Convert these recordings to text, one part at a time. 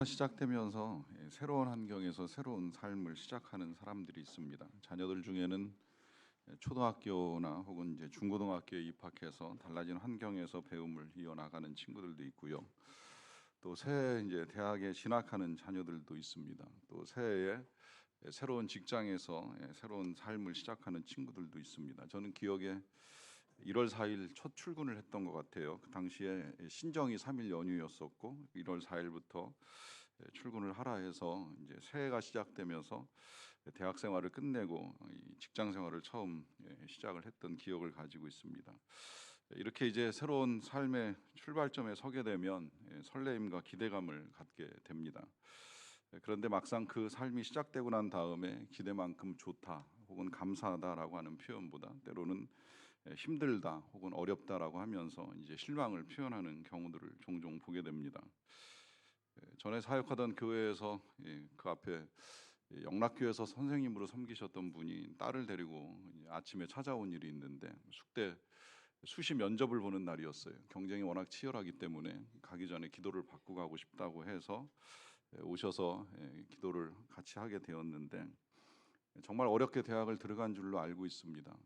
시작되면서 새로운 환경에서 새로운 삶을 시작하는 사람들이 있습니다. 자녀들 중에는 초등학교나 혹은 이제 중고등학교에 입학해서 달라진 환경에서 배움을 이어나가는 친구들도 있고요. 또 새해 이제 대학에 진학하는 자녀들도 있습니다. 또 새해에 새로운 직장에서 새로운 삶을 시작하는 친구들도 있습니다. 저는 기억에 1월 4일 첫 출근을 했던 것 같아요. 그 당시에 신정이 3일 연휴였었고 1월 4일부터 출근을 하라 해서 이제 새해가 시작되면서 대학 생활을 끝내고 이 직장 생활을 처음 시작을 했던 기억을 가지고 있습니다. 이렇게 이제 새로운 삶의 출발점에 서게 되면 설레임과 기대감을 갖게 됩니다. 그런데 막상 그 삶이 시작되고 난 다음에 기대만큼 좋다 혹은 감사하다라고 하는 표현보다 때로는 힘들다 혹은 어렵다라고 하면서 이제 실망을 표현하는 경우들을 종종 보게 됩니다. 전에 사역하던 교회에서 그 앞에 영락교에서 선생님으로 섬기셨던 분이 딸을 데리고 이제 아침에 찾아온 일이 있는데 숙대 수시 면접을 보는 날이었어요. 경쟁이 워낙 치열하기 때문에 가기 전에 기도를 받고 가고 싶다고 해서 오셔서 기도를 같이 하게 되었는데 정말 어렵게 대학을 들어간 줄로 알고 있습니다.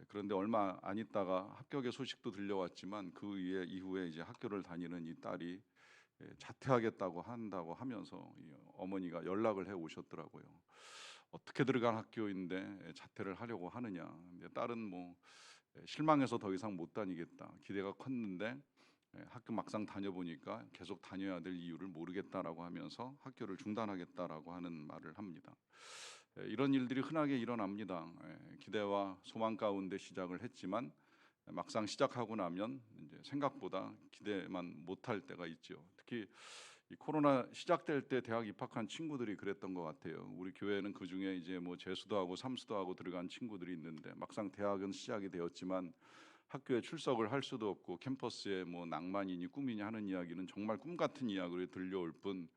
그런데 얼마 안 있다가 합격의 소식도 들려왔지만 그 이후에 이제 학교를 다니는 이 딸이 자퇴하겠다고 한다고 하면서 이 어머니가 연락을 해 오셨더라고요. 어떻게 들어간 학교인데 자퇴를 하려고 하느냐. 근데 딸은 뭐 실망해서 더 이상 못 다니겠다. 기대가 컸는데 학교 막상 다녀보니까 계속 다녀야 될 이유를 모르겠다라고 하면서 학교를 중단하겠다라고 하는 말을 합니다. 이런 일들이 흔하게 일어납니다. 기대와 소망 가운데 시작을 했지만 막상 시작하고 나면 이제 생각보다 기대만 못할 때가 있죠. 특히 이 코로나 시작될 때 대학 입학한 친구들이 그랬던 것 같아요. 우리 교회는 그 중에 이제 뭐 재수도 하고 삼수도 하고 들어간 친구들이 있는데 막상 대학은 시작이 되었지만 학교에 출석을 할 수도 없고 캠퍼스에 뭐 낭만이니 꿈이니 하는 이야기는 정말 꿈 같은 이야기로 들려올 뿐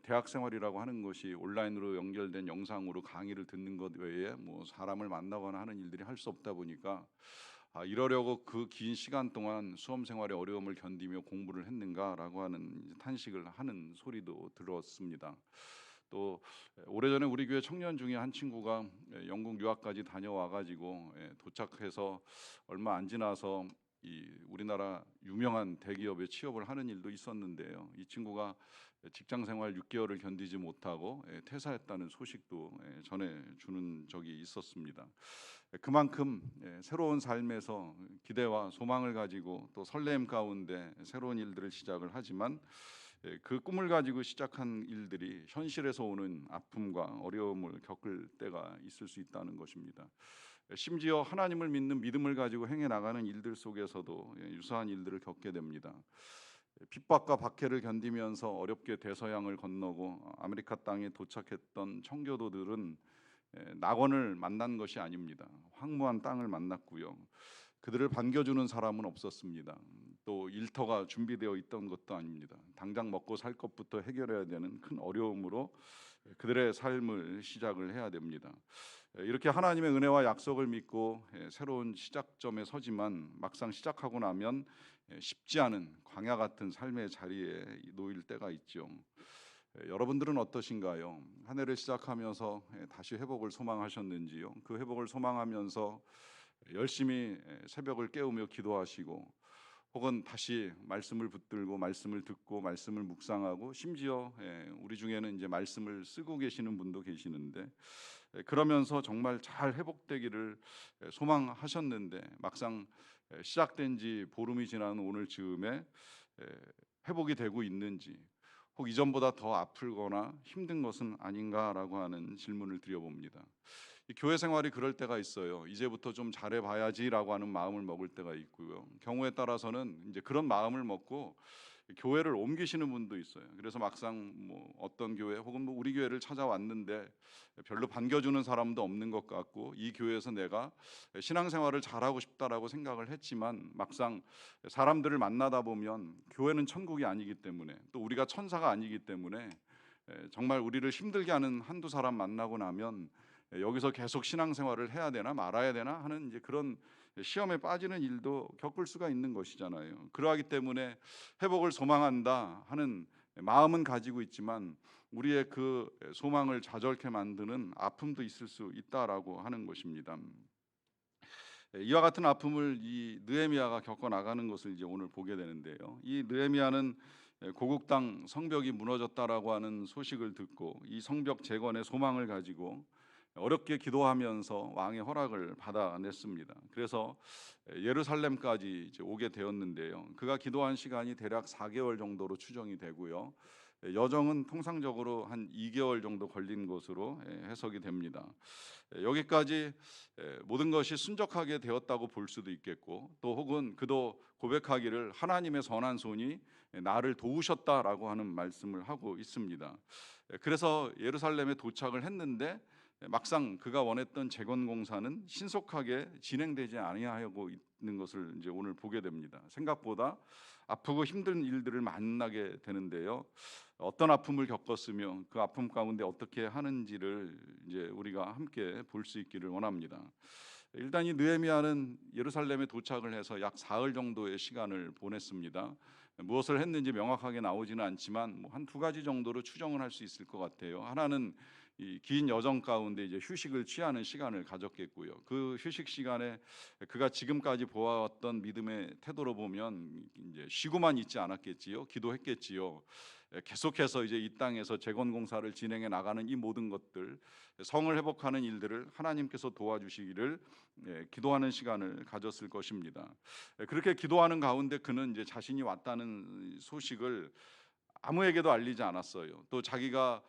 대학 생활이라고 하는 것이 온라인으로 연결된 영상으로 강의를 듣는 것 외에 뭐 사람을 만나거나 하는 일들이 할 수 없다 보니까 이러려고 그 긴 시간 동안 수험 생활의 어려움을 견디며 공부를 했는가라고 하는 탄식을 하는 소리도 들었습니다. 또 오래전에 우리 교회 청년 중에 한 친구가 영국 유학까지 다녀와 가지고 도착해서 얼마 안 지나서 이 우리나라 유명한 대기업에 취업을 하는 일도 있었는데요. 이 친구가 직장 생활 6개월을 견디지 못하고 퇴사했다는 소식도 전해 주는 적이 있었습니다. 그만큼 새로운 삶에서 기대와 소망을 가지고 또 설렘 가운데 새로운 일들을 시작을 하지만 그 꿈을 가지고 시작한 일들이 현실에서 오는 아픔과 어려움을 겪을 때가 있을 수 있다는 것입니다. 심지어 하나님을 믿는 믿음을 가지고 행해 나가는 일들 속에서도 유사한 일들을 겪게 됩니다. 핍박과 박해를 견디면서 어렵게 대서양을 건너고 아메리카 땅에 도착했던 청교도들은 낙원을 만난 것이 아닙니다. 황무한 땅을 만났고요. 그들을 반겨주는 사람은 없었습니다. 또 일터가 준비되어 있던 것도 아닙니다. 당장 먹고 살 것부터 해결해야 되는 큰 어려움으로 그들의 삶을 시작을 해야 됩니다. 이렇게 하나님의 은혜와 약속을 믿고 새로운 시작점에 서지만 막상 시작하고 나면 쉽지 않은 광야 같은 삶의 자리에 놓일 때가 있죠. 여러분들은 어떠신가요? 한 해를 시작하면서 다시 회복을 소망하셨는지요? 그 회복을 소망하면서 열심히 새벽을 깨우며 기도하시고 혹은 다시 말씀을 붙들고 말씀을 듣고 말씀을 묵상하고 심지어 우리 중에는 이제 말씀을 쓰고 계시는 분도 계시는데 그러면서 정말 잘 회복되기를 소망하셨는데 막상 시작된 지 보름이 지난 오늘 즈음에 회복이 되고 있는지 혹 이전보다 더 아플거나 힘든 것은 아닌가라고 하는 질문을 드려봅니다. 이 교회 생활이 그럴 때가 있어요. 이제부터 좀 잘해봐야지라고 하는 마음을 먹을 때가 있고요. 경우에 따라서는 이제 그런 마음을 먹고 교회를 옮기시는 분도 있어요. 그래서 막상 뭐 어떤 교회 혹은 뭐 우리 교회를 찾아왔는데 별로 반겨주는 사람도 없는 것 같고 이 교회에서 내가 신앙생활을 잘하고 싶다라고 생각을 했지만 막상 사람들을 만나다 보면 교회는 천국이 아니기 때문에 또 우리가 천사가 아니기 때문에 정말 우리를 힘들게 하는 한두 사람 만나고 나면 여기서 계속 신앙생활을 해야 되나 말아야 되나 하는 이제 그런 시험에 빠지는 일도 겪을 수가 있는 것이잖아요. 그러하기 때문에 회복을 소망한다 하는 마음은 가지고 있지만 우리의 그 소망을 좌절케 만드는 아픔도 있을 수 있다라고 하는 것입니다. 이와 같은 아픔을 이 느헤미야가 겪어 나가는 것을 이제 오늘 보게 되는데요. 이 느헤미야는 고국 땅 성벽이 무너졌다라고 하는 소식을 듣고 이 성벽 재건의 소망을 가지고 어렵게 기도하면서 왕의 허락을 받아냈습니다. 그래서 예루살렘까지 이제 오게 되었는데요. 그가 기도한 시간이 대략 4개월 정도로 추정이 되고요. 여정은 통상적으로 한 2개월 정도 걸린 것으로 해석이 됩니다. 여기까지 모든 것이 순적하게 되었다고 볼 수도 있겠고, 또 혹은 그도 고백하기를 하나님의 선한 손이 나를 도우셨다라고 하는 말씀을 하고 있습니다. 그래서 예루살렘에 도착을 했는데 막상 그가 원했던 재건 공사는 신속하게 진행되지 아니하고 있는 것을 이제 오늘 보게 됩니다. 생각보다 아프고 힘든 일들을 만나게 되는데요. 어떤 아픔을 겪었으며 그 아픔 가운데 어떻게 하는지를 이제 우리가 함께 볼 수 있기를 원합니다. 일단 이 느헤미야는 예루살렘에 도착을 해서 약 사흘 정도의 시간을 보냈습니다. 무엇을 했는지 명확하게 나오지는 않지만 뭐 한 두 가지 정도로 추정을 할 수 있을 것 같아요. 하나는 이 긴 여정 가운데 이제 휴식을 취하는 시간을 가졌겠고요. 그 휴식 시간에 그가 지금까지 보아왔던 믿음의 태도로 보면 이제 쉬고만 있지 않았겠지요. 기도했겠지요. 계속해서 이제 이 땅에서 재건 공사를 진행해 나가는 이 모든 것들, 성을 회복하는 일들을 하나님께서 도와주시기를 기도하는 시간을 가졌을 것입니다. 그렇게 기도하는 가운데 그는 이제 자신이 왔다는 소식을 아무에게도 알리지 않았어요. 또 자기가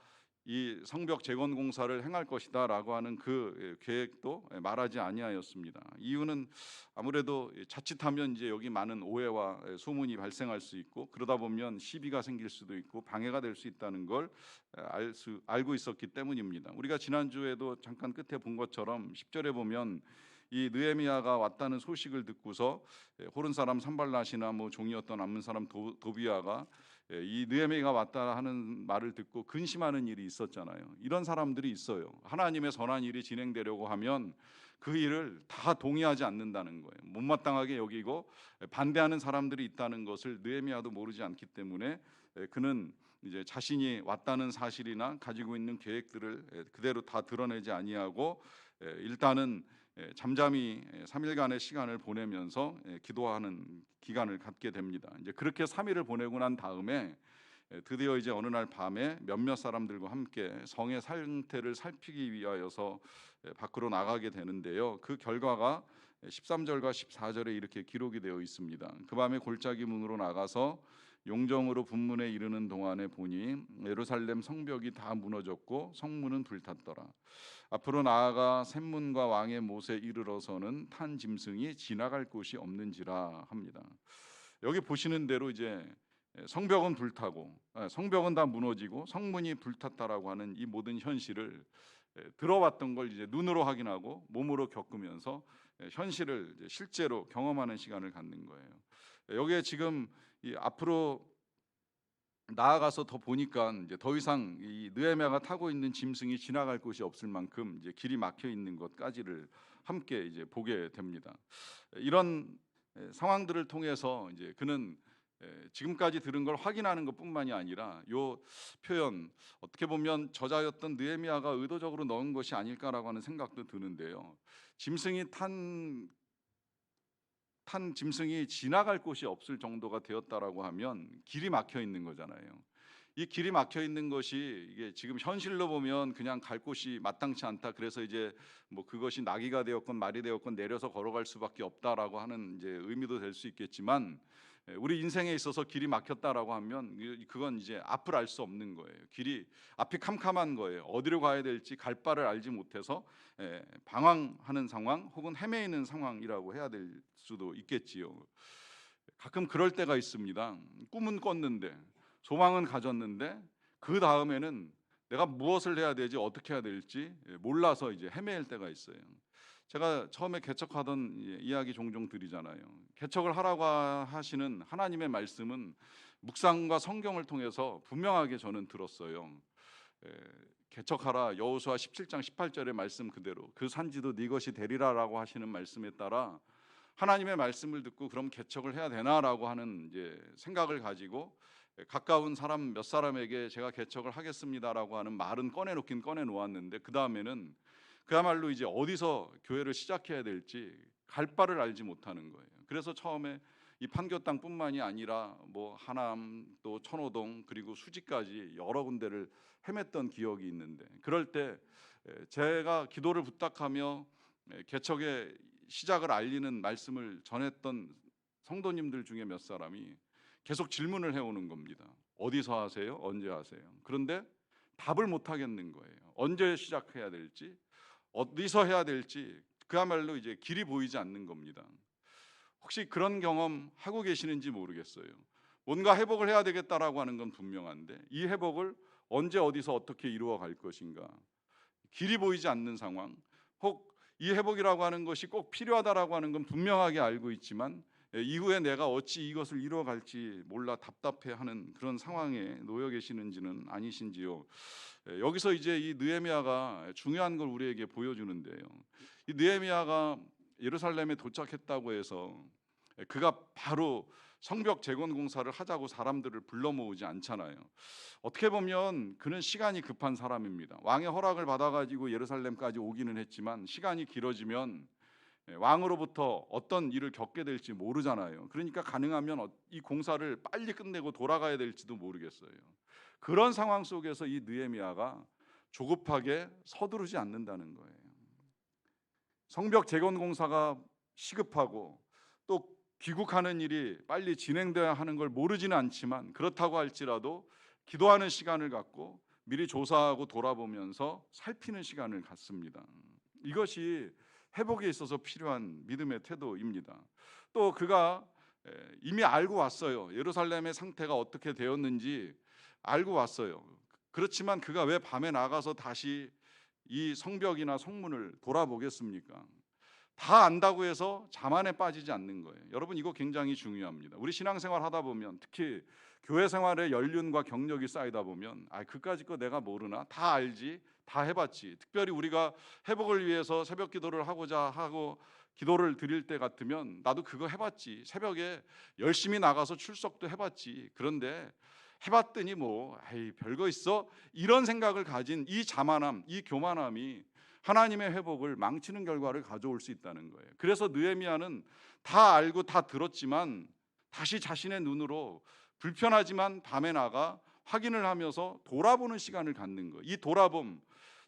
이 성벽 재건 공사를 행할 것이다라고 하는 그 계획도 말하지 아니하였습니다. 이유는 아무래도 자칫하면 이제 여기 많은 오해와 소문이 발생할 수 있고, 그러다 보면 시비가 생길 수도 있고 방해가 될 수 있다는 걸 알고 있었기 때문입니다. 우리가 지난주에도 잠깐 끝에 본 것처럼 10절에 보면 이 느헤미야가 왔다는 소식을 듣고서 호른 사람 산발랏이나 뭐 종이었던 암몬 사람 도비아가 이 느헤미야가 왔다 하는 말을 듣고 근심하는 일이 있었잖아요. 이런 사람들이 있어요. 하나님의 선한 일이 진행되려고 하면 그 일을 다 동의하지 않는다는 거예요. 못마땅하게 여기고 반대하는 사람들이 있다는 것을 느헤미야도 모르지 않기 때문에 그는 이제 자신이 왔다는 사실이나 가지고 있는 계획들을 그대로 다 드러내지 아니하고 일단은 잠잠히 3일간의 시간을 보내면서 기도하는 기간을 갖게 됩니다. 이제 그렇게 3일을 보내고 난 다음에 드디어 이제 어느 날 밤에 몇몇 사람들과 함께 성의 상태를 살피기 위하여서 밖으로 나가게 되는데요. 그 결과가 13절과 14절에 이렇게 기록이 되어 있습니다. 그 밤에 골짜기 문으로 나가서 용정으로 분문에 이르는 동안에 보니 예루살렘 성벽이 다 무너졌고 성문은 불탔더라. 앞으로 나아가 샘문과 왕의 못에 이르러서는 탄 짐승이 지나갈 곳이 없는지라 합니다. 여기 보시는 대로 이제 성벽은 불타고 성벽은 다 무너지고 성문이 불탔다라고 하는 이 모든 현실을 들어왔던 걸 이제 눈으로 확인하고 몸으로 겪으면서 현실을 이제 실제로 경험하는 시간을 갖는 거예요. 여기에 지금 이 앞으로 나아가서 더 보니까 이제 더 이상 이 느헤미야가 타고 있는 짐승이 지나갈 곳이 없을 만큼 이제 길이 막혀 있는 것까지를 함께 이제 보게 됩니다. 이런 상황들을 통해서 이제 그는 지금까지 들은 걸 확인하는 것뿐만이 아니라 요 표현 어떻게 보면 저자였던 느헤미야가 의도적으로 넣은 것이 아닐까라고 하는 생각도 드는데요. 짐승이 탄 짐승이 지나갈 곳이 없을 정도가 되었다라고 하면 길이 막혀 있는 거잖아요. 이 길이 막혀 있는 것이 이게 지금 현실로 보면 그냥 갈 곳이 마땅치 않다. 그래서 이제 뭐 그것이 나귀가 되었건 말이 되었건 내려서 걸어갈 수밖에 없다라고 하는 이제 의미도 될 수 있겠지만 우리 인생에 있어서 길이 막혔다라고 하면 그건 이제 앞을 알 수 없는 거예요. 길이 앞이 캄캄한 거예요. 어디로 가야 될지 갈 바를 알지 못해서 방황하는 상황 혹은 헤매이는 상황이라고 해야 될 수도 있겠지요. 가끔 그럴 때가 있습니다. 꿈은 꿨는데 소망은 가졌는데 그 다음에는 내가 무엇을 해야 되지 어떻게 해야 될지 몰라서 이제 헤매일 때가 있어요. 제가 처음에 개척하던 이야기 종종 드리잖아요. 개척을 하라고 하시는 하나님의 말씀은 묵상과 성경을 통해서 분명하게 저는 들었어요. 개척하라 여호수아 17장 18절의 말씀 그대로 그 산지도 네 것이 되리라라고 하시는 말씀에 따라 하나님의 말씀을 듣고 그럼 개척을 해야 되나라고 하는 이제 생각을 가지고 가까운 사람 몇 사람에게 제가 개척을 하겠습니다라고 하는 말은 꺼내놓긴 꺼내놓았는데 그 다음에는 그야말로 이제 어디서 교회를 시작해야 될지 갈 바를 알지 못하는 거예요. 그래서 처음에 이 판교 땅뿐만이 아니라 뭐 하남 또 천호동 그리고 수지까지 여러 군데를 헤맸던 기억이 있는데, 그럴 때 제가 기도를 부탁하며 개척의 시작을 알리는 말씀을 전했던 성도님들 중에 몇 사람이 계속 질문을 해오는 겁니다. 어디서 하세요? 언제 하세요? 그런데 답을 못 하겠는 거예요. 언제 시작해야 될지, 어디서 해야 될지 그야말로 이제 길이 보이지 않는 겁니다. 혹시 그런 경험 하고 계시는지 모르겠어요. 뭔가 회복을 해야 되겠다라고 하는 건 분명한데 이 회복을 언제 어디서 어떻게 이루어 갈 것인가, 길이 보이지 않는 상황, 혹 이 회복이라고 하는 것이 꼭 필요하다라고 하는 건 분명하게 알고 있지만 이후에 내가 어찌 이것을 이루어갈지 몰라 답답해하는 그런 상황에 놓여 계시는지는 아니신지요. 여기서 이제 이 느헤미야가 중요한 걸 우리에게 보여주는데요. 이 느헤미야가 예루살렘에 도착했다고 해서 그가 바로 성벽 재건 공사를 하자고 사람들을 불러 모으지 않잖아요. 어떻게 보면 그는 시간이 급한 사람입니다. 왕의 허락을 받아가지고 예루살렘까지 오기는 했지만 시간이 길어지면 왕으로부터 어떤 일을 겪게 될지 모르잖아요. 그러니까 가능하면 이 공사를 빨리 끝내고 돌아가야 될지도 모르겠어요. 그런 상황 속에서 이 느헤미야가 조급하게 서두르지 않는다는 거예요. 성벽 재건 공사가 시급하고 또 귀국하는 일이 빨리 진행돼야 하는 걸 모르지는 않지만, 그렇다고 할지라도 기도하는 시간을 갖고 미리 조사하고 돌아보면서 살피는 시간을 갖습니다. 이것이 회복에 있어서 필요한 믿음의 태도입니다. 또 그가 이미 알고 왔어요. 예루살렘의 상태가 어떻게 되었는지 알고 왔어요. 그렇지만 그가 왜 밤에 나가서 다시 이 성벽이나 성문을 돌아보겠습니까? 다 안다고 해서 자만에 빠지지 않는 거예요. 여러분, 이거 굉장히 중요합니다. 우리 신앙생활 하다 보면, 특히 교회 생활에 연륜과 경력이 쌓이다 보면 그까짓 거 내가 모르나? 다 알지, 다 해봤지. 특별히 우리가 회복을 위해서 새벽 기도를 하고자 하고 기도를 드릴 때 같으면 나도 그거 해봤지, 새벽에 열심히 나가서 출석도 해봤지, 그런데 해봤더니 뭐 별거 있어? 이런 생각을 가진 이 자만함, 이 교만함이 하나님의 회복을 망치는 결과를 가져올 수 있다는 거예요. 그래서 느헤미야는 다 알고 다 들었지만 다시 자신의 눈으로 불편하지만 밤에 나가 확인을 하면서 돌아보는 시간을 갖는 거예요. 이 돌아봄,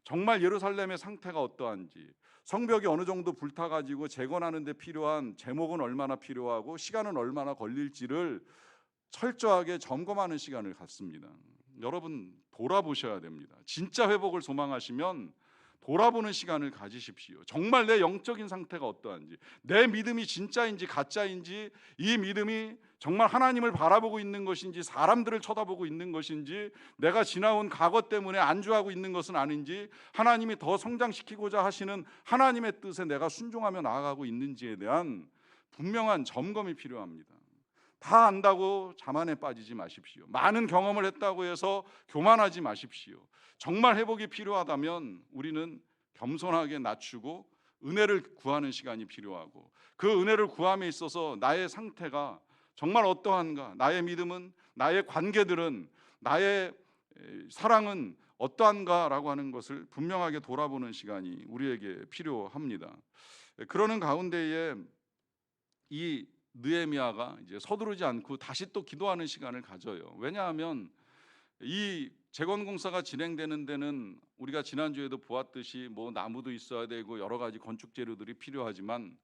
정말 예루살렘의 상태가 어떠한지, 성벽이 어느 정도 불타가지고 재건하는 데 필요한 제목은 얼마나 필요하고 시간은 얼마나 걸릴지를 철저하게 점검하는 시간을 갖습니다. 여러분, 돌아보셔야 됩니다. 진짜 회복을 소망하시면 돌아보는 시간을 가지십시오. 정말 내 영적인 상태가 어떠한지, 내 믿음이 진짜인지 가짜인지, 이 믿음이 정말 하나님을 바라보고 있는 것인지 사람들을 쳐다보고 있는 것인지, 내가 지나온 과거 때문에 안주하고 있는 것은 아닌지, 하나님이 더 성장시키고자 하시는 하나님의 뜻에 내가 순종하며 나아가고 있는지에 대한 분명한 점검이 필요합니다. 다 안다고 자만에 빠지지 마십시오. 많은 경험을 했다고 해서 교만하지 마십시오. 정말 회복이 필요하다면 우리는 겸손하게 낮추고 은혜를 구하는 시간이 필요하고, 그 은혜를 구함에 있어서 나의 상태가 정말 어떠한가, 나의 믿음은, 나의 관계들은, 나의 사랑은 어떠한가라고 하는 것을 분명하게 돌아보는 시간이 우리에게 필요합니다. 그러는 가운데에 이 느헤미야가 이제 서두르지 않고 다시 또 기도하는 시간을 가져요. 왜냐하면 이 재건 공사가 진행되는 데는 우리가 지난주에도 보았듯이 뭐 나무도 있어야 되고 여러 가지 건축 재료들이 필요하지만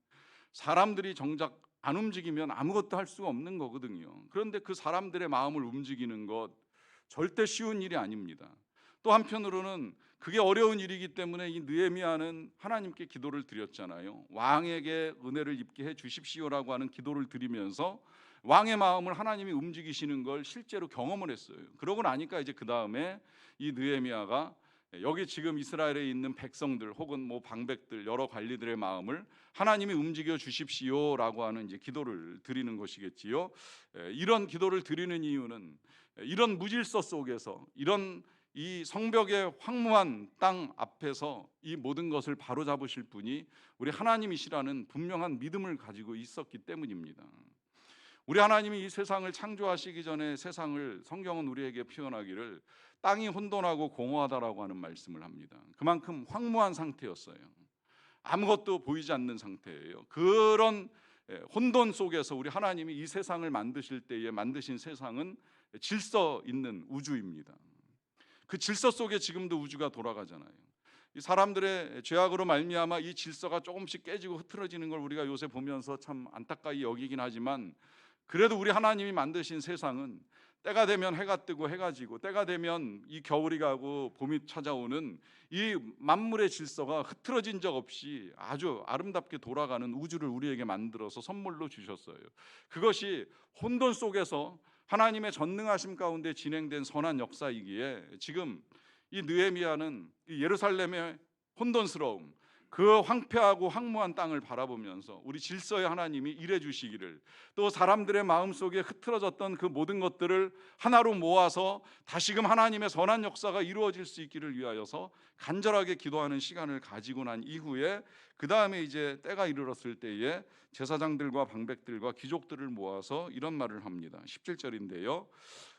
사람들이 정작 안 움직이면 아무것도 할 수가 없는 거거든요. 그런데 그 사람들의 마음을 움직이는 것 절대 쉬운 일이 아닙니다. 또 한편으로는 그게 어려운 일이기 때문에 이 느헤미야는 하나님께 기도를 드렸잖아요. 왕에게 은혜를 입게 해 주십시오라고 하는 기도를 드리면서 왕의 마음을 하나님이 움직이시는 걸 실제로 경험을 했어요. 그러고 나니까 이제 그 다음에 이 느헤미야가 여기 지금 이스라엘에 있는 백성들 혹은 뭐 방백들 여러 관리들의 마음을 하나님이 움직여 주십시오라고 하는 이제 기도를 드리는 것이겠지요. 이런 기도를 드리는 이유는 이런 무질서 속에서, 이런 이 성벽의 황무한 땅 앞에서 이 모든 것을 바로잡으실 분이 우리 하나님이시라는 분명한 믿음을 가지고 있었기 때문입니다. 우리 하나님이 이 세상을 창조하시기 전에 세상을 성경은 우리에게 표현하기를 땅이 혼돈하고 공허하다라고 하는 말씀을 합니다. 그만큼 황무한 상태였어요. 아무것도 보이지 않는 상태예요. 그런 혼돈 속에서 우리 하나님이 이 세상을 만드실 때에 만드신 세상은 질서 있는 우주입니다. 그 질서 속에 지금도 우주가 돌아가잖아요. 이 사람들의 죄악으로 말미암아 이 질서가 조금씩 깨지고 흐트러지는 걸 우리가 요새 보면서 참 안타까이 여기긴 하지만, 그래도 우리 하나님이 만드신 세상은 때가 되면 해가 뜨고 해가 지고, 때가 되면 이 겨울이 가고 봄이 찾아오는 이 만물의 질서가 흐트러진 적 없이 아주 아름답게 돌아가는 우주를 우리에게 만들어서 선물로 주셨어요. 그것이 혼돈 속에서 하나님의 전능하심 가운데 진행된 선한 역사이기에, 지금 이 느헤미야는 이 예루살렘의 혼돈스러움, 그 황폐하고 황무한 땅을 바라보면서 우리 질서의 하나님이 일해 주시기를, 또 사람들의 마음속에 흐트러졌던 그 모든 것들을 하나로 모아서 다시금 하나님의 선한 역사가 이루어질 수 있기를 위하여서 간절하게 기도하는 시간을 가지고 난 이후에, 그 다음에 이제 때가 이르렀을 때에 제사장들과 방백들과 귀족들을 모아서 이런 말을 합니다. 17절인데요.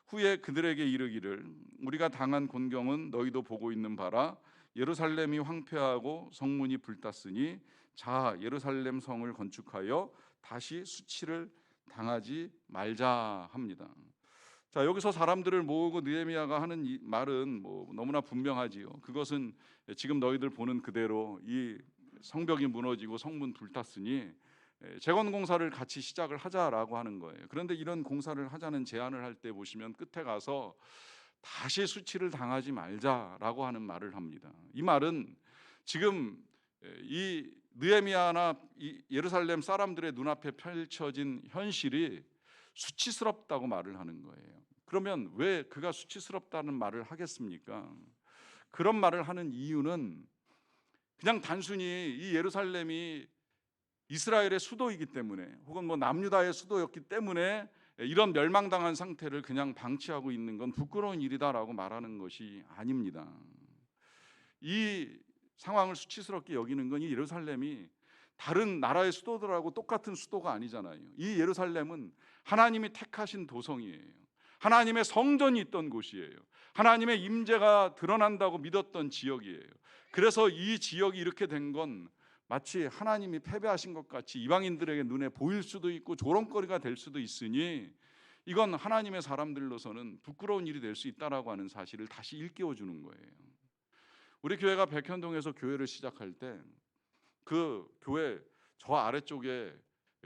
후에 그들에게 이르기를, 우리가 당한 곤경은 너희도 보고 있는 바라. 예루살렘이 황폐하고 성문이 불탔으니 자 예루살렘 성을 건축하여 다시 수치를 당하지 말자 합니다. 자, 여기서 사람들을 모으고 느헤미야가 하는 이 말은 뭐 너무나 분명하지요. 그것은 지금 너희들 보는 그대로 이 성벽이 무너지고 성문 불탔으니 재건 공사를 같이 시작을 하자라고 하는 거예요. 그런데 이런 공사를 하자는 제안을 할 때 보시면 끝에 가서 다시 수치를 당하지 말자라고 하는 말을 합니다. 이 말은 지금 이 느헤미야나 이 예루살렘 사람들의 눈앞에 펼쳐진 현실이 수치스럽다고 말을 하는 거예요. 그러면 왜 그가 수치스럽다는 말을 하겠습니까? 그런 말을 하는 이유는 그냥 단순히 이 예루살렘이 이스라엘의 수도이기 때문에, 혹은 뭐 남유다의 수도였기 때문에 이런 멸망당한 상태를 그냥 방치하고 있는 건 부끄러운 일이다라고 말하는 것이 아닙니다. 이 상황을 수치스럽게 여기는 건 이 예루살렘이 다른 나라의 수도들하고 똑같은 수도가 아니잖아요. 이 예루살렘은 하나님이 택하신 도성이에요. 하나님의 성전이 있던 곳이에요. 하나님의 임재가 드러난다고 믿었던 지역이에요. 그래서 이 지역이 이렇게 된 건 마치 하나님이 패배하신 것 같이 이방인들에게 눈에 보일 수도 있고 조롱거리가 될 수도 있으니, 이건 하나님의 사람들로서는 부끄러운 일이 될 수 있다라고 하는 사실을 다시 일깨워 주는 거예요. 우리 교회가 백현동에서 교회를 시작할 때 그 교회 저 아래쪽에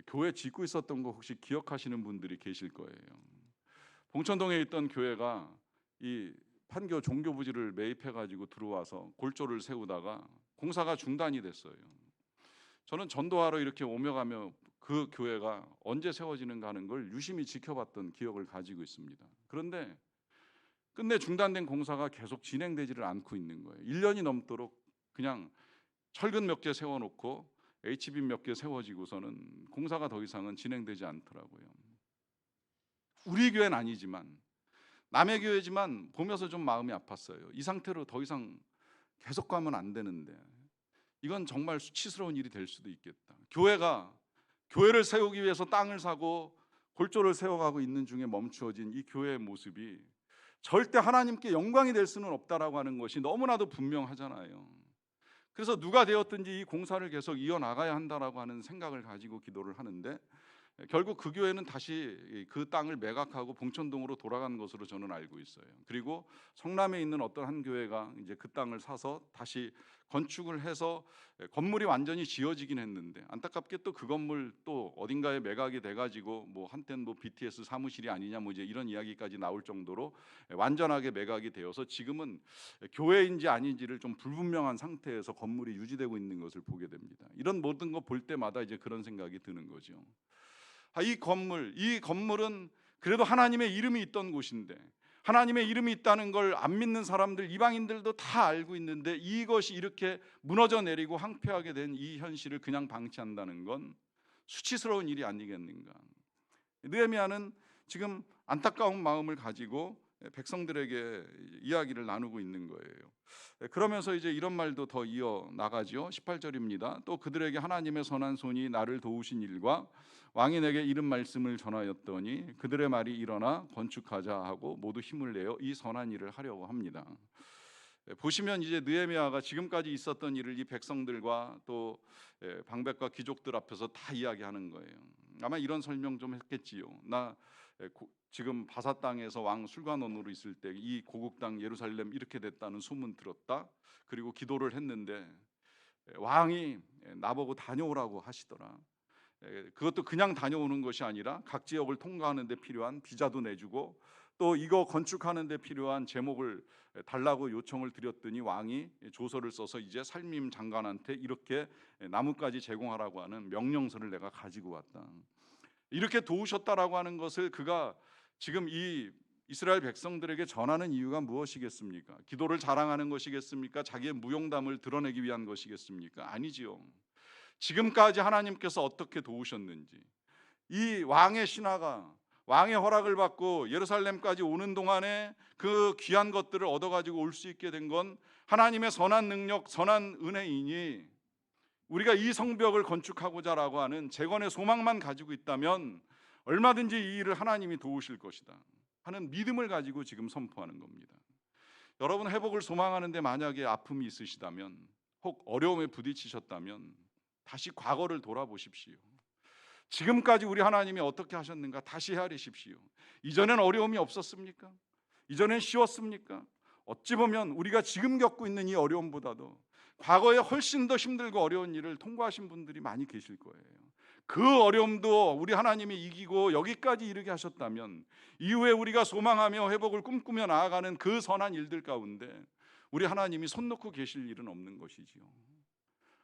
교회 짓고 있었던 거 혹시 기억하시는 분들이 계실 거예요. 봉천동에 있던 교회가 이 판교 종교부지를 매입해가지고 들어와서 골조를 세우다가 공사가 중단이 됐어요. 저는 전도하러 이렇게 오며 가며 그 교회가 언제 세워지는가 하는 걸 유심히 지켜봤던 기억을 가지고 있습니다. 그런데 끝내 중단된 공사가 계속 진행되지를 않고 있는 거예요. 1년이 넘도록 그냥 철근 몇 개 세워놓고 H빔 몇 개 세워지고서는 공사가 더 이상은 진행되지 않더라고요. 우리 교회는 아니지만 남의 교회지만 보면서 좀 마음이 아팠어요. 이 상태로 더 이상 계속 가면 안 되는데 이건 정말 수치스러운 일이 될 수도 있겠다. 교회가 교회를 세우기 위해서 땅을 사고 골조를 세워가고 있는 중에 멈추어진 이 교회의 모습이 절대 하나님께 영광이 될 수는 없다라고 하는 것이 너무나도 분명하잖아요. 그래서 누가 되었든지 이 공사를 계속 이어나가야 한다라고 하는 생각을 가지고 기도를 하는데, 결국 그 교회는 다시 그 땅을 매각하고 봉천동으로 돌아간 것으로 저는 알고 있어요. 그리고 성남에 있는 어떤 한 교회가 이제 그 땅을 사서 다시 건축을 해서 건물이 완전히 지어지긴 했는데, 안타깝게 또 그 건물 또 어딘가에 매각이 돼가지고 뭐 한때는 뭐 BTS 사무실이 아니냐 뭐 이제 이런 이야기까지 나올 정도로 완전하게 매각이 되어서 지금은 교회인지 아닌지를 좀 불분명한 상태에서 건물이 유지되고 있는 것을 보게 됩니다. 이런 모든 거 볼 때마다 이제 그런 생각이 드는 거죠. 이 건물은 그래도 하나님의 이름이 있던 곳인데, 하나님의 이름이 있다는 걸 안 믿는 사람들, 이방인들도 다 알고 있는데 이것이 이렇게 무너져 내리고 황폐하게 된 이 현실을 그냥 방치한다는 건 수치스러운 일이 아니겠는가. 느헤미야는 지금 안타까운 마음을 가지고 백성들에게 이야기를 나누고 있는 거예요. 그러면서 이제 이런 말도 더 이어 나가죠. 18절입니다. 또 그들에게 하나님의 선한 손이 나를 도우신 일과 왕이 내게 이른 말씀을 전하였더니 그들의 말이 일어나 건축하자 하고 모두 힘을 내어 이 선한 일을 하려고 합니다. 보시면 이제 느헤미야가 지금까지 있었던 일을 이 백성들과 또 방백과 귀족들 앞에서 다 이야기하는 거예요. 아마 이런 설명 좀 했겠지요. 나 지금 바사 땅에서 왕 술관원으로 있을 때 이 고국 땅 예루살렘 이렇게 됐다는 소문 들었다. 그리고 기도를 했는데 왕이 나보고 다녀오라고 하시더라. 그것도 그냥 다녀오는 것이 아니라 각 지역을 통과하는 데 필요한 비자도 내주고 또 이거 건축하는 데 필요한 제목을 달라고 요청을 드렸더니 왕이 조서를 써서 이제 살림 장관한테 이렇게 나무까지 제공하라고 하는 명령서를 내가 가지고 왔다. 이렇게 도우셨다라고 하는 것을 그가 지금 이 이스라엘 백성들에게 전하는 이유가 무엇이겠습니까? 기도를 자랑하는 것이겠습니까? 자기의 무용담을 드러내기 위한 것이겠습니까? 아니지요. 지금까지 하나님께서 어떻게 도우셨는지, 이 왕의 신하가 왕의 허락을 받고 예루살렘까지 오는 동안에 그 귀한 것들을 얻어가지고 올 수 있게 된 건 하나님의 선한 능력, 선한 은혜이니 우리가 이 성벽을 건축하고자라고 하는 재건의 소망만 가지고 있다면 얼마든지 이 일을 하나님이 도우실 것이다 하는 믿음을 가지고 지금 선포하는 겁니다. 여러분, 회복을 소망하는데 만약에 아픔이 있으시다면, 혹 어려움에 부딪히셨다면 다시 과거를 돌아보십시오. 지금까지 우리 하나님이 어떻게 하셨는가 다시 헤아리십시오. 이전엔 어려움이 없었습니까? 이전엔 쉬웠습니까? 어찌 보면 우리가 지금 겪고 있는 이 어려움보다도 과거에 훨씬 더 힘들고 어려운 일을 통과하신 분들이 많이 계실 거예요. 그 어려움도 우리 하나님이 이기고 여기까지 이르게 하셨다면 이후에 우리가 소망하며 회복을 꿈꾸며 나아가는 그 선한 일들 가운데 우리 하나님이 손 놓고 계실 일은 없는 것이지요.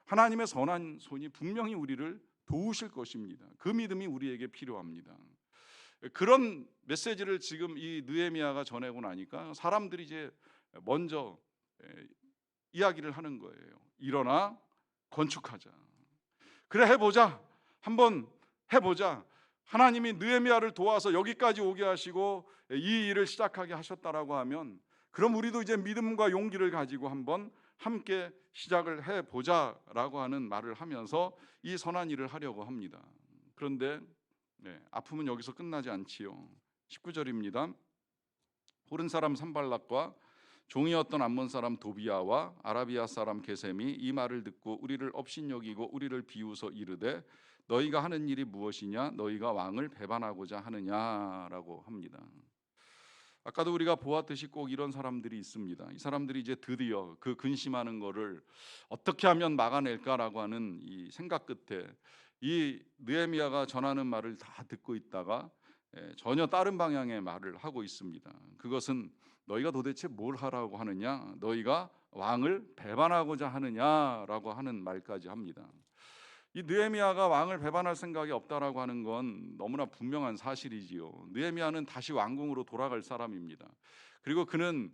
하나님의 선한 손이 분명히 우리를 도우실 것입니다. 그 믿음이 우리에게 필요합니다. 그런 메시지를 지금 이 느헤미야가 전하고 나니까 사람들이 이제 먼저 이야기를 하는 거예요. 일어나 건축하자. 그래, 해보자. 한번 해보자. 하나님이 느헤미야를 도와서 여기까지 오게 하시고 이 일을 시작하게 하셨다라고 하면 그럼 우리도 이제 믿음과 용기를 가지고 한번 함께 시작을 해보자라고 하는 말을 하면서 이 선한 일을 하려고 합니다. 그런데 아픔은 여기서 끝나지 않지요. 19절입니다. 호른 사람 산발락과 종이었던 암몬 사람 도비야와 아라비아 사람 게셈이 이 말을 듣고 우리를 업신여기고 우리를 비웃어 이르되 너희가 하는 일이 무엇이냐? 너희가 왕을 배반하고자 하느냐라고 합니다. 아까도 우리가 보았듯이 꼭 이런 사람들이 있습니다. 이 사람들이 이제 드디어 그 근심하는 거를 어떻게 하면 막아낼까라고 하는 이 생각 끝에 이 느헤미야가 전하는 말을 다 듣고 있다가 전혀 다른 방향의 말을 하고 있습니다. 그것은 너희가 도대체 뭘 하라고 하느냐? 너희가 왕을 배반하고자 하느냐라고 하는 말까지 합니다. 이 느헤미야가 왕을 배반할 생각이 없다라고 하는 건 너무나 분명한 사실이지요. 느헤미야는 다시 왕궁으로 돌아갈 사람입니다. 그리고 그는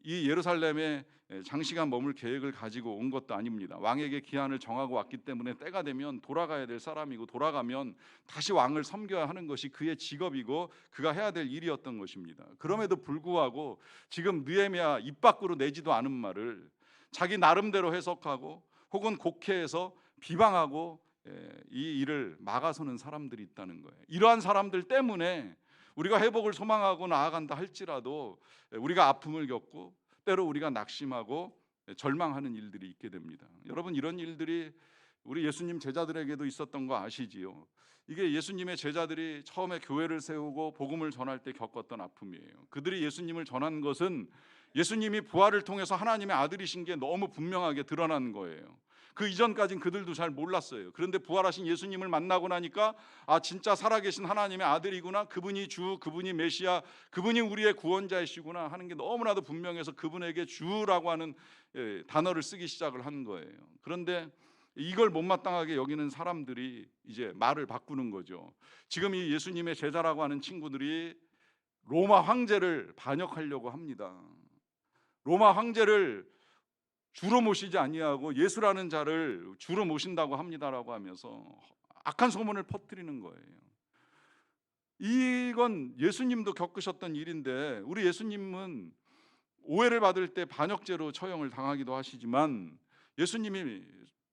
이 예루살렘에 장시간 머물 계획을 가지고 온 것도 아닙니다. 왕에게 기한을 정하고 왔기 때문에 때가 되면 돌아가야 될 사람이고 돌아가면 다시 왕을 섬겨야 하는 것이 그의 직업이고 그가 해야 될 일이었던 것입니다. 그럼에도 불구하고 지금 느헤미야 입 밖으로 내지도 않은 말을 자기 나름대로 해석하고 혹은 곡해해서 비방하고 이 일을 막아서는 사람들이 있다는 거예요. 이러한 사람들 때문에 우리가 회복을 소망하고 나아간다 할지라도 우리가 아픔을 겪고 때로 우리가 낙심하고 절망하는 일들이 있게 됩니다. 여러분, 이런 일들이 우리 예수님 제자들에게도 있었던 거 아시지요? 이게 예수님의 제자들이 처음에 교회를 세우고 복음을 전할 때 겪었던 아픔이에요. 그들이 예수님을 전한 것은 예수님이 부활을 통해서 하나님의 아들이신 게 너무 분명하게 드러난 거예요. 그 이전까지는 그들도 잘 몰랐어요. 그런데 부활하신 예수님을 만나고 나니까 아, 진짜 살아계신 하나님의 아들이구나, 그분이 주, 그분이 메시아, 그분이 우리의 구원자이시구나 하는 게 너무나도 분명해서 그분에게 주라고 하는 단어를 쓰기 시작을 한 거예요. 그런데 이걸 못마땅하게 여기는 사람들이 이제 말을 바꾸는 거죠. 지금 이 예수님의 제자라고 하는 친구들이 로마 황제를 반역하려고 합니다. 로마 황제를 주로 모시지 아니하고 예수라는 자를 주로 모신다고 합니다라고 하면서 악한 소문을 퍼뜨리는 거예요. 이건 예수님도 겪으셨던 일인데, 우리 예수님은 오해를 받을 때 반역죄로 처형을 당하기도 하시지만 예수님이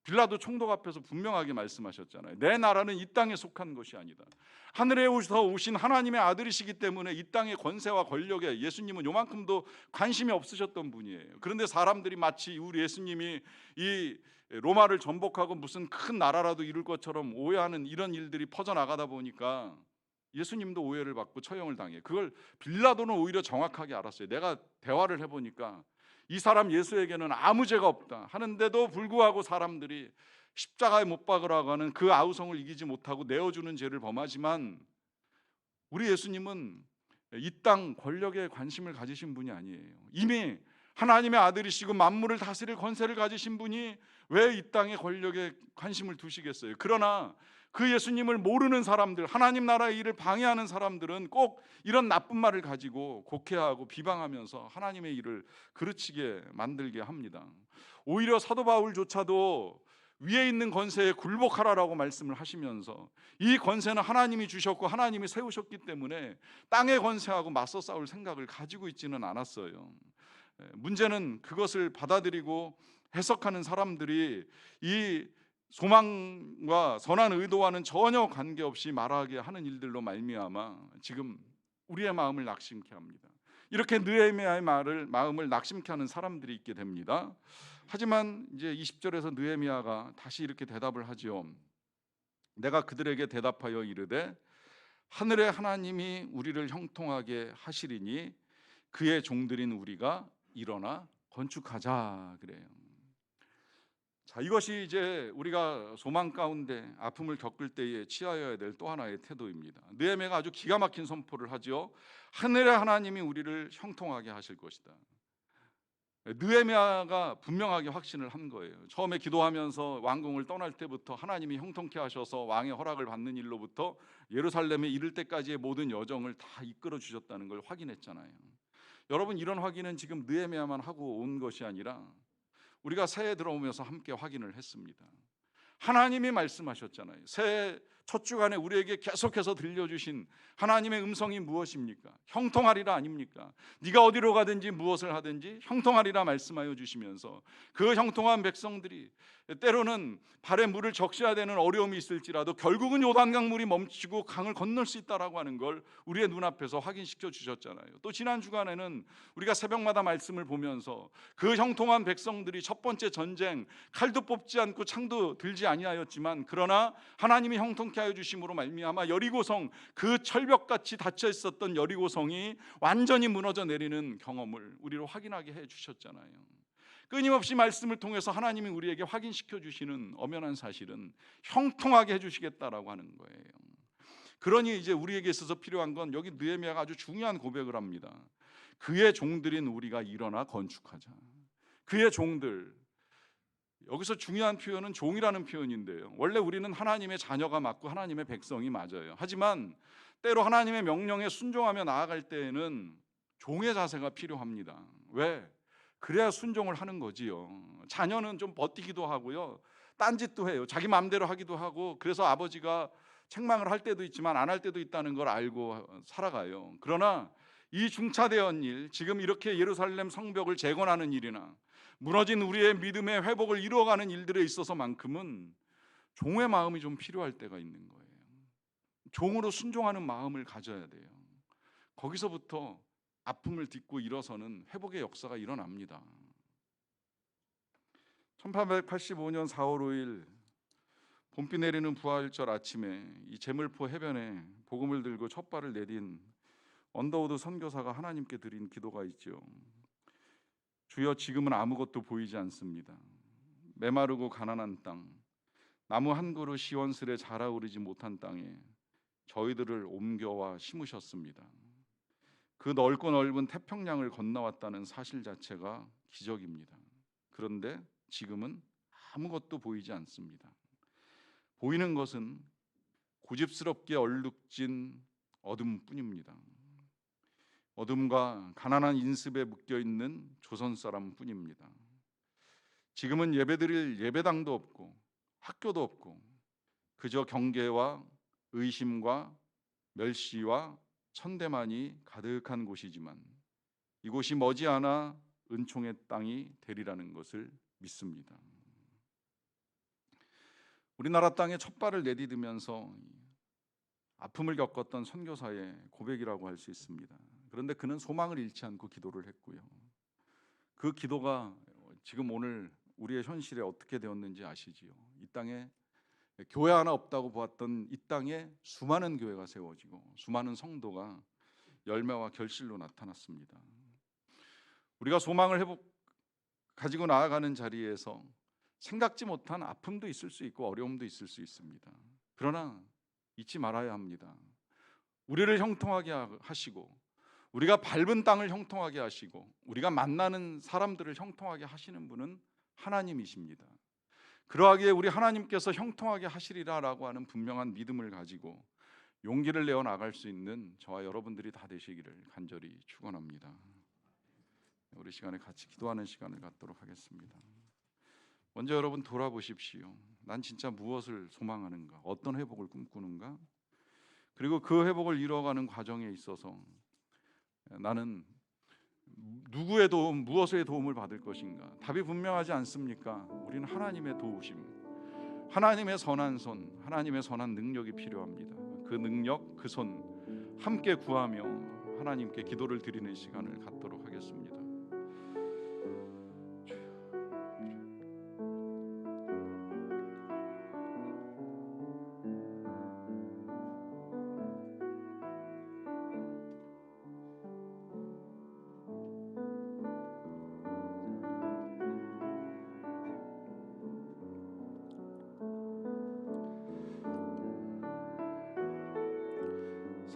빌라도 총독 앞에서 분명하게 말씀하셨잖아요. 내 나라는 이 땅에 속한 것이 아니다. 하늘에서 오신 하나님의 아들이시기 때문에 이 땅의 권세와 권력에 예수님은 요만큼도 관심이 없으셨던 분이에요. 그런데 사람들이 마치 우리 예수님이 이 로마를 전복하고 무슨 큰 나라라도 이룰 것처럼 오해하는 이런 일들이 퍼져나가다 보니까 예수님도 오해를 받고 처형을 당해요. 그걸 빌라도는 오히려 정확하게 알았어요. 내가 대화를 해보니까 이 사람 예수에게는 아무 죄가 없다 하는데도 불구하고 사람들이 십자가에 못 박으라고 하는 그 아우성을 이기지 못하고 내어주는 죄를 범하지만, 우리 예수님은 이 땅 권력에 관심을 가지신 분이 아니에요. 이미 하나님의 아들이시고 만물을 다스릴 권세를 가지신 분이 왜 이 땅의 권력에 관심을 두시겠어요? 그러나 그 예수님을 모르는 사람들, 하나님 나라의 일을 방해하는 사람들은 꼭 이런 나쁜 말을 가지고 곡해하고 비방하면서 하나님의 일을 그르치게 만들게 합니다. 오히려 사도 바울조차도 위에 있는 권세에 굴복하라라고 말씀을 하시면서, 이 권세는 하나님이 주셨고 하나님이 세우셨기 때문에 땅의 권세하고 맞서 싸울 생각을 가지고 있지는 않았어요. 문제는 그것을 받아들이고 해석하는 사람들이 이 소망과 선한 의도와는 전혀 관계없이 말하게 하는 일들로 말미암아 지금 우리의 마음을 낙심케 합니다. 이렇게 느헤미야의 마음을 낙심케 하는 사람들이 있게 됩니다. 하지만 이제 20절에서 느헤미야가 다시 이렇게 대답을 하지요. 내가 그들에게 대답하여 이르되 하늘의 하나님이 우리를 형통하게 하시리니 그의 종들인 우리가 일어나 건축하자 그래요. 자, 이것이 이제 우리가 소망 가운데 아픔을 겪을 때에 취하여야 될 또 하나의 태도입니다. 느헤미야가 아주 기가 막힌 선포를 하죠. 하늘의 하나님이 우리를 형통하게 하실 것이다. 느헤미야가 분명하게 확신을 한 거예요. 처음에 기도하면서 왕궁을 떠날 때부터 하나님이 형통케 하셔서 왕의 허락을 받는 일로부터 예루살렘에 이를 때까지의 모든 여정을 다 이끌어 주셨다는 걸 확인했잖아요. 여러분, 이런 확인은 지금 느헤미야만 하고 온 것이 아니라 우리가 새해 들어오면서 함께 확인을 했습니다. 하나님이 말씀하셨잖아요. 새해 첫 주간에 우리에게 계속해서 들려주신 하나님의 음성이 무엇입니까? 형통하리라 아닙니까? 네가 어디로 가든지 무엇을 하든지 형통하리라 말씀하여 주시면서 그 형통한 백성들이 때로는 발에 물을 적셔야 되는 어려움이 있을지라도 결국은 요단강 물이 멈추고 강을 건널 수 있다라고 하는 걸 우리의 눈앞에서 확인시켜 주셨잖아요. 또 지난 주간에는 우리가 새벽마다 말씀을 보면서 그 형통한 백성들이 첫 번째 전쟁 칼도 뽑지 않고 창도 들지 아니하였지만 그러나 하나님이 형통케 하여 주심으로 말미암아 여리고성, 그 철벽같이 닫혀 있었던 여리고성이 완전히 무너져 내리는 경험을 우리로 확인하게 해 주셨잖아요. 끊임없이 말씀을 통해서 하나님이 우리에게 확인시켜 주시는 엄연한 사실은 형통하게 해주시겠다라고 하는 거예요. 그러니 이제 우리에게 있어서 필요한 건, 여기 느헤미야가 아주 중요한 고백을 합니다. 그의 종들인 우리가 일어나 건축하자. 그의 종들, 여기서 중요한 표현은 종이라는 표현인데요, 원래 우리는 하나님의 자녀가 맞고 하나님의 백성이 맞아요. 하지만 때로 하나님의 명령에 순종하며 나아갈 때에는 종의 자세가 필요합니다. 왜? 그래야 순종을 하는 거지요. 자녀는 좀 버티기도 하고요, 딴짓도 해요. 자기 마음대로 하기도 하고, 그래서 아버지가 책망을 할 때도 있지만 안 할 때도 있다는 걸 알고 살아가요. 그러나 이 중차대한 일, 지금 이렇게 예루살렘 성벽을 재건하는 일이나 무너진 우리의 믿음의 회복을 이루어가는 일들에 있어서만큼은 종의 마음이 좀 필요할 때가 있는 거예요. 종으로 순종하는 마음을 가져야 돼요. 거기서부터 아픔을 딛고 일어서는 회복의 역사가 일어납니다. 1885년 4월 5일 봄비 내리는 부활절 아침에 이 제물포 해변에 복음을 들고 첫 발을 내딘 언더우드 선교사가 하나님께 드린 기도가 있죠. 주여, 지금은 아무것도 보이지 않습니다. 메마르고 가난한 땅, 나무 한 그루 시원스레 자라오르지 못한 땅에 저희들을 옮겨와 심으셨습니다. 그 넓고 넓은 태평양을 건너왔다는 사실 자체가 기적입니다. 그런데 지금은 아무것도 보이지 않습니다. 보이는 것은 고집스럽게 얼룩진 어둠뿐입니다. 어둠과 가난한 인습에 묶여있는 조선 사람뿐입니다. 지금은 예배드릴 예배당도 없고 학교도 없고 그저 경계와 의심과 멸시와 천대만이 가득한 곳이지만 이곳이 머지않아 은총의 땅이 되리라는 것을 믿습니다. 우리나라 땅에 첫 발을 내디디면서 아픔을 겪었던 선교사의 고백이라고 할 수 있습니다. 그런데 그는 소망을 잃지 않고 기도를 했고요. 그 기도가 지금 오늘 우리의 현실에 어떻게 되었는지 아시지요? 이 땅에 교회 하나 없다고 보았던 이 땅에 수많은 교회가 세워지고 수많은 성도가 열매와 결실로 나타났습니다. 우리가 소망을 가지고 나아가는 자리에서 생각지 못한 아픔도 있을 수 있고 어려움도 있을 수 있습니다. 그러나 잊지 말아야 합니다. 우리를 형통하게 하시고 우리가 밟은 땅을 형통하게 하시고 우리가 만나는 사람들을 형통하게 하시는 분은 하나님이십니다. 그러하기에 우리 하나님께서 형통하게 하시리라라고 하는 분명한 믿음을 가지고 용기를 내어 나갈 수 있는 저와 여러분들이 다 되시기를 간절히 축원합니다. 우리 시간에 같이 기도하는 시간을 갖도록 하겠습니다. 먼저 여러분 돌아보십시오. 난 진짜 무엇을 소망하는가? 어떤 회복을 꿈꾸는가? 그리고 그 회복을 이루어가는 과정에 있어서 나는 누구의 도움, 무엇의 도움을 받을 것인가? 답이 분명하지 않습니까? 우리는 하나님의 도우심, 하나님의 선한 손, 하나님의 선한 능력이 필요합니다. 그 능력, 그 손 함께 구하며 하나님께 기도를 드리는 시간을 갖도록 하겠습니다.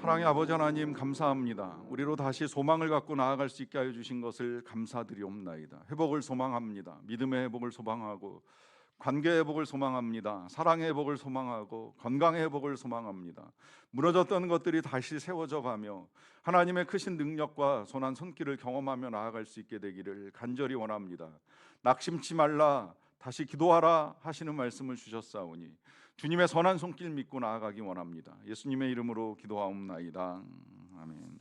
사랑의 아버지 하나님 감사합니다. 우리로 다시 소망을 갖고 나아갈 수 있게 하여 주신 것을 감사드리옵나이다. 회복을 소망합니다. 믿음의 회복을 소망하고 관계의 회복을 소망합니다. 사랑의 회복을 소망하고 건강의 회복을 소망합니다. 무너졌던 것들이 다시 세워져 가며 하나님의 크신 능력과 선한 손길을 경험하며 나아갈 수 있게 되기를 간절히 원합니다. 낙심치 말라 다시 기도하라 하시는 말씀을 주셨사오니 주님의 선한 손길 믿고 나아가기 원합니다. 예수님의 이름으로 기도하옵나이다. 아멘.